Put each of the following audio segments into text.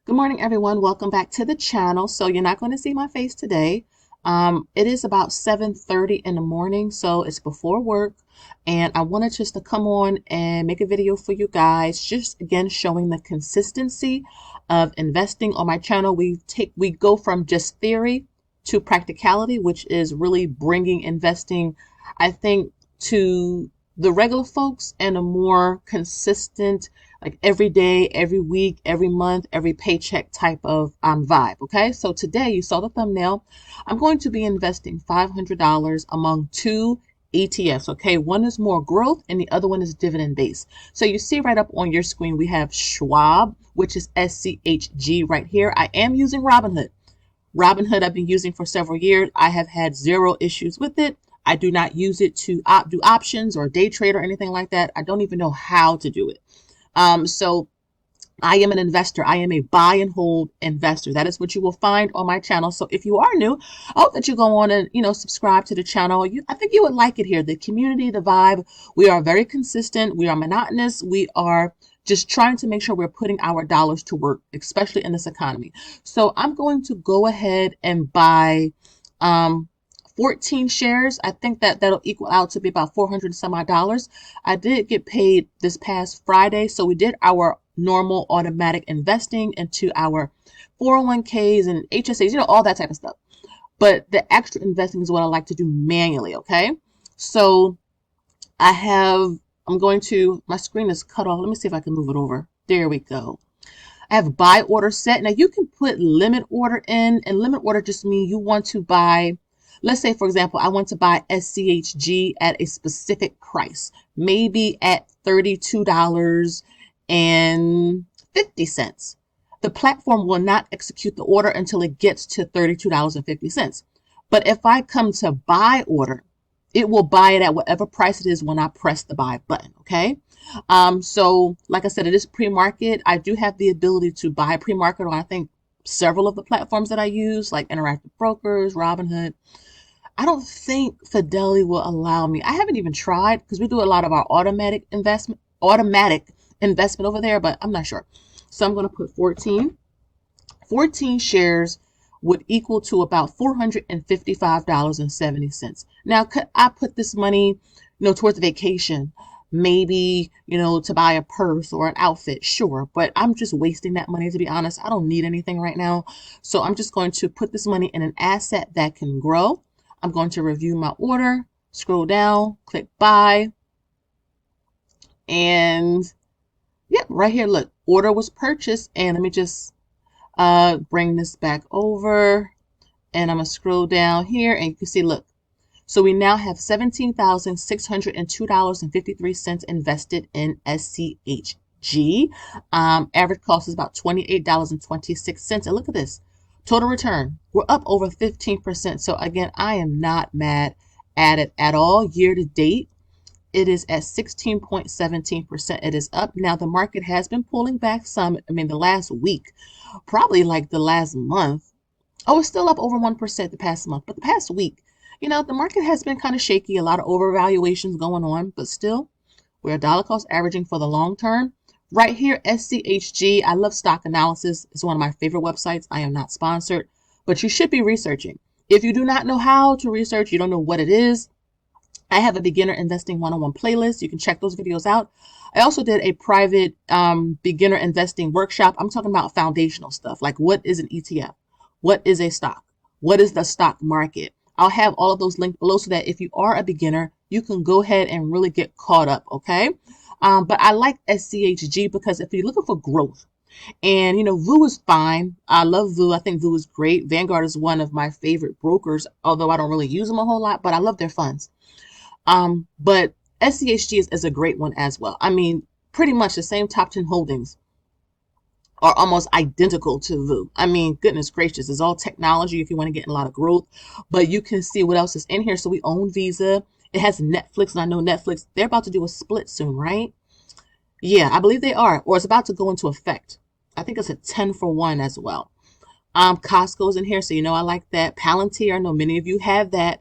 Good morning, everyone. Welcome back to the channel. So you're not going to see my face today. It is about 7:30 in the morning, so it's before work, and I wanted just to come on and make a video for you guys, just again showing the consistency of investing on my channel. We go from just theory to practicality, which is really bringing investing, I think, to the regular folks and a more consistent, like every day, every week, every month, every paycheck type of vibe. Okay, so today you saw the thumbnail. I'm going to be investing $500 among two ETFs. Okay, one is more growth and the other one is dividend based. So you see right up on your screen, we have Schwab, which is SCHG right here. I am using Robinhood. Robinhood I've been using for several years. I have had zero issues with it. I do not use it to do options or day trade or anything like that. I don't even know how to do it. So I am an investor. I am a buy and hold investor. That is what you will find on my channel. So if you are new, I hope that you go on and, subscribe to the channel. I think you would like it here. The community, the vibe, we are very consistent. We are monotonous. We are just trying to make sure we're putting our dollars to work, especially in this economy. So I'm going to go ahead and buy, 14 shares. I think that'll equal out to be about 400 some odd dollars. I did get paid this past Friday, so we did our normal automatic investing into our 401ks and HSAs, all that type of stuff. But the extra investing is what I like to do manually, okay? So my screen is cut off. Let me see if I can move it over. There we go. I have a buy order set. Now you can put limit order in, and limit order just means you want to buy. Let's say, for example, I want to buy SCHG at a specific price, maybe at $32.50. The platform will not execute the order until it gets to $32.50. But if I come to buy order, it will buy it at whatever price it is when I press the buy button, okay? So like I said, it is pre-market. I do have the ability to buy pre-market on, I think, several of the platforms that I use, like Interactive Brokers, Robinhood. I don't think Fidelity will allow me. I haven't even tried because we do a lot of our automatic investment over there, but I'm not sure. So I'm going to put 14. 14 shares would equal to about $455.70. Now, could I put this money, towards vacation? Maybe, to buy a purse or an outfit, sure. But I'm just wasting that money, to be honest. I don't need anything right now. So I'm just going to put this money in an asset that can grow. I'm going to review my order, scroll down, click buy, and yep, right here, look, order was purchased. And let me just bring this back over, and I'm gonna scroll down here, and you can see, look, so we now have $17,602.53 invested in SCHG. Average cost is about $28.26. And look at this. Total return, we're up over 15%. So again, I am not mad at it at all. Year to date, it is at 16.17%. It is up. Now, the market has been pulling back some. I mean, the last week, probably like the last month. Oh, it's still up over 1% the past month. But the past week, the market has been kind of shaky. A lot of overvaluations going on. But still, we're dollar cost averaging for the long term. Right here, SCHG, I love stock analysis. It's one of my favorite websites. I am not sponsored, but you should be researching. If you do not know how to research, you don't know what it is, I have a beginner investing one-on-one playlist. You can check those videos out. I also did a private beginner investing workshop. I'm talking about foundational stuff, like what is an ETF? What is a stock? What is the stock market? I'll have all of those linked below so that if you are a beginner, you can go ahead and really get caught up, okay? But I like SCHG because if you're looking for growth, and VU is fine. I love VU. I think VU is great. Vanguard is one of my favorite brokers, although I don't really use them a whole lot, but I love their funds. But SCHG is a great one as well. I mean, pretty much the same top 10 holdings are almost identical to VU. I mean, goodness gracious, it's all technology if you want to get in a lot of growth, but you can see what else is in here. So we own Visa. It has Netflix, and I know Netflix, they're about to do a split soon, right? Yeah, I believe they are, or it's about to go into effect. I think it's a 10-for-1 as well. Costco's in here, so I like that. Palantir, I know many of you have that.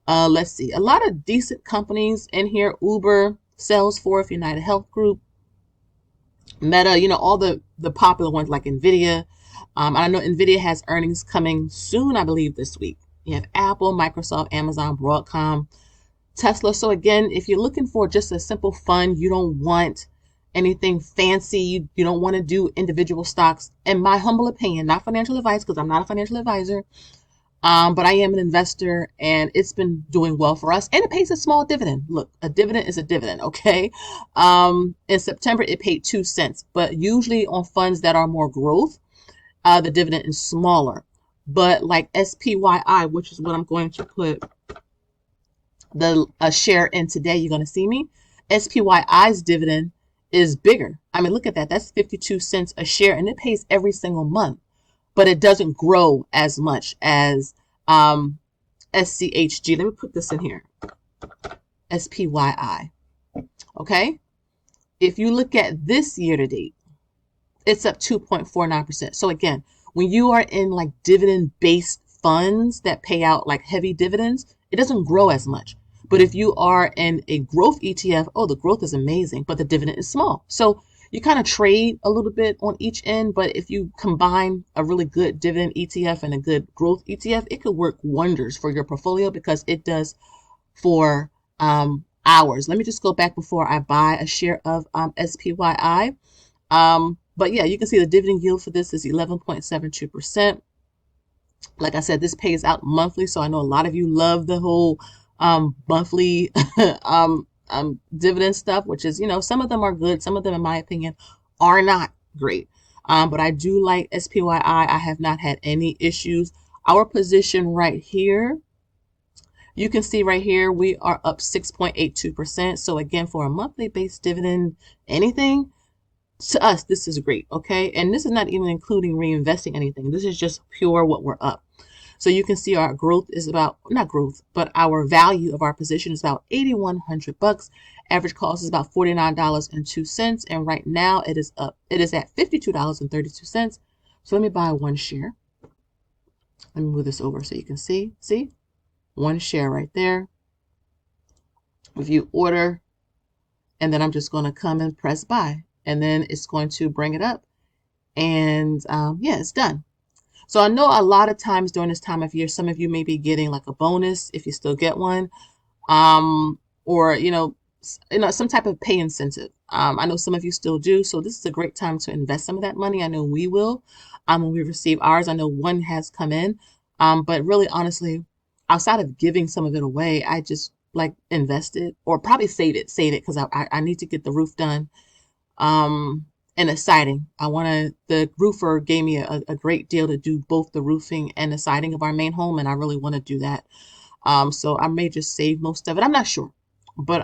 Let's see, a lot of decent companies in here. Uber, Salesforce, United Health Group, Meta, all the popular ones like Nvidia. I know NVIDIA has earnings coming soon, I believe this week. You have Apple, Microsoft, Amazon, Broadcom, Tesla. So again, if you're looking for just a simple fund, you don't want anything fancy, you don't want to do individual stocks, in my humble opinion, not financial advice because I'm not a financial advisor, but I am an investor and it's been doing well for us and it pays a small dividend. Look, a dividend is a dividend, okay? In September, it paid 2 cents, but usually on funds that are more growth, the dividend is smaller. But like SPYI, which is what I'm going to put a share in today, you're going to see me. SPYI's dividend is bigger. I mean, look at that. That's 52 cents a share and it pays every single month, but it doesn't grow as much as SCHG. Let me put this in here. SPYI. Okay. If you look at this year to date, it's up 2.49%. So again, when you are in like dividend based funds that pay out like heavy dividends, it doesn't grow as much. But if you are in a growth ETF, oh, the growth is amazing, but the dividend is small. So you kind of trade a little bit on each end. But if you combine a really good dividend ETF and a good growth ETF, it could work wonders for your portfolio because it does for hours. Let me just go back before I buy a share of SPYI. But yeah, you can see the dividend yield for this is 11.72%. Like I said, this pays out monthly. So I know a lot of you love the whole monthly dividend stuff, which is, some of them are good. Some of them, in my opinion, are not great. But I do like SPYI. I have not had any issues. Our position right here, you can see right here, we are up 6.82%. So again, for a monthly based dividend, anything, to us, this is great, okay? And this is not even including reinvesting anything. This is just pure what we're up. So you can see our growth is about, not growth, but our value of our position is about $8,100. Average cost is about $49.02. And right now it is up. It is at $52.32. So let me buy one share. Let me move this over so you can see. See? One share right there. Review order. And then I'm just going to come and press buy. And then it's going to bring it up. And yeah, it's done. So I know a lot of times during this time of year, some of you may be getting like a bonus if you still get one, or some type of pay incentive. I know some of you still do, so this is a great time to invest some of that money. I know we will. When we receive ours, I know one has come in, but really, honestly, outside of giving some of it away, I just like invest it or probably save it because I need to get the roof done. And the siding. The roofer gave me a great deal to do both the roofing and the siding of our main home, and I really want to do that. So I may just save most of it. I'm not sure. But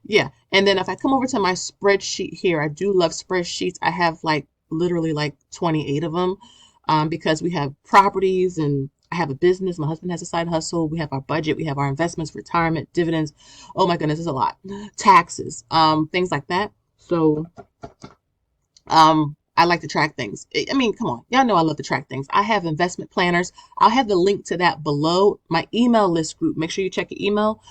yeah. And then if I come over to my spreadsheet here, I do love spreadsheets. I have literally 28 of them because we have properties and I have a business. My husband has a side hustle. We have our budget. We have our investments, retirement, dividends. Oh my goodness, there's a lot. Taxes, things like that. So I like to track things. I mean, come on. Y'all know I love to track things. I have investment planners. I'll have the link to that below. My email list group. Make sure you check your email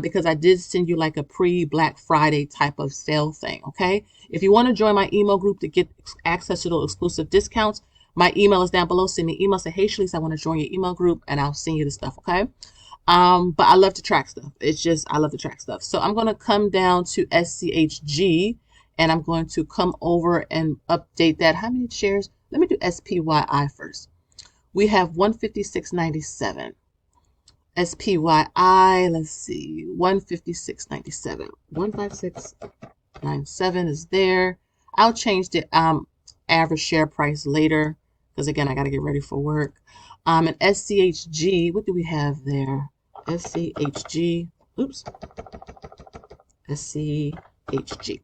because I did send you like a pre-Black Friday type of sale thing, okay? If you want to join my email group to get access to those exclusive discounts, my email is down below. Send me an email. Say, hey, Shalice, I want to join your email group, and I'll send you the stuff, okay? But I love to track stuff. I love to track stuff. So I'm going to come down to SCHG. And I'm going to come over and update that. How many shares? Let me do SPYI first. We have 156.97. SPYI, let's see, 156.97. 156.97 is there. I'll change the average share price later because again, I got to get ready for work. And SCHG, what do we have there? SCHG, SCHG.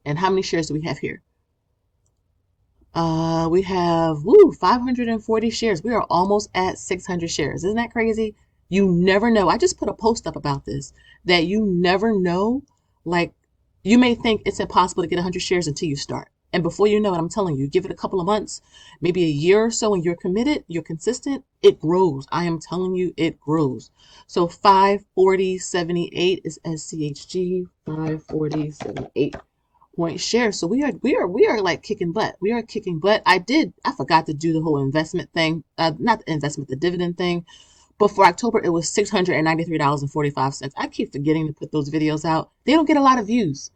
And how many shares do we have here? We have 540 shares. We are almost at 600 shares. Isn't that crazy? You never know. I just put a post up about this, that you never know. Like, you may think it's impossible to get 100 shares until you start. And before you know it, I'm telling you, give it a couple of months, maybe a year or so, and you're committed, you're consistent, it grows. I am telling you, it grows. So 540.78 is SCHG, 540.78. point share. So we are like kicking butt. We are kicking butt. I forgot to do the whole investment thing. Not the investment, the dividend thing. But for October, it was $693.45. I keep forgetting to put those videos out. They don't get a lot of views.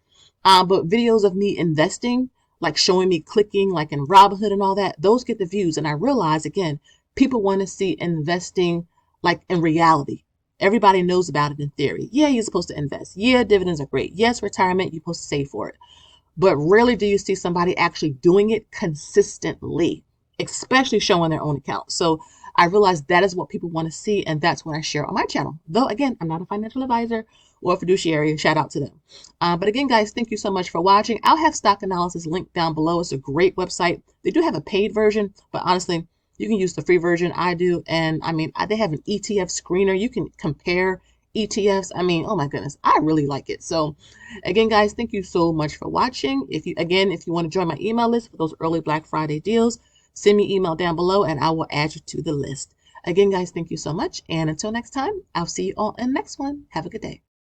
But videos of me investing, like showing me clicking, like in Robinhood and all that, those get the views. And I realize, again, people want to see investing like in reality. Everybody knows about it in theory. Yeah, you're supposed to invest. Yeah, dividends are great. Yes, retirement, you're supposed to save for it. But rarely do you see somebody actually doing it consistently, especially showing their own account. So I realize that is what people want to see, and that's what I share on my channel. Though, again, I'm not a financial advisor or a fiduciary. Shout out to them. But again, guys, thank you so much for watching. I'll have stock analysis linked down below. It's a great website. They do have a paid version, but honestly, you can use the free version. I do. And I mean, they have an ETF screener. You can compare ETFs. I mean, oh my goodness, I really like it. So again, guys, thank you so much for watching. If you want to join my email list for those early Black Friday deals, send me email down below and I will add you to the list. Again, guys, thank you so much. And until next time, I'll see you all in the next one. Have a good day.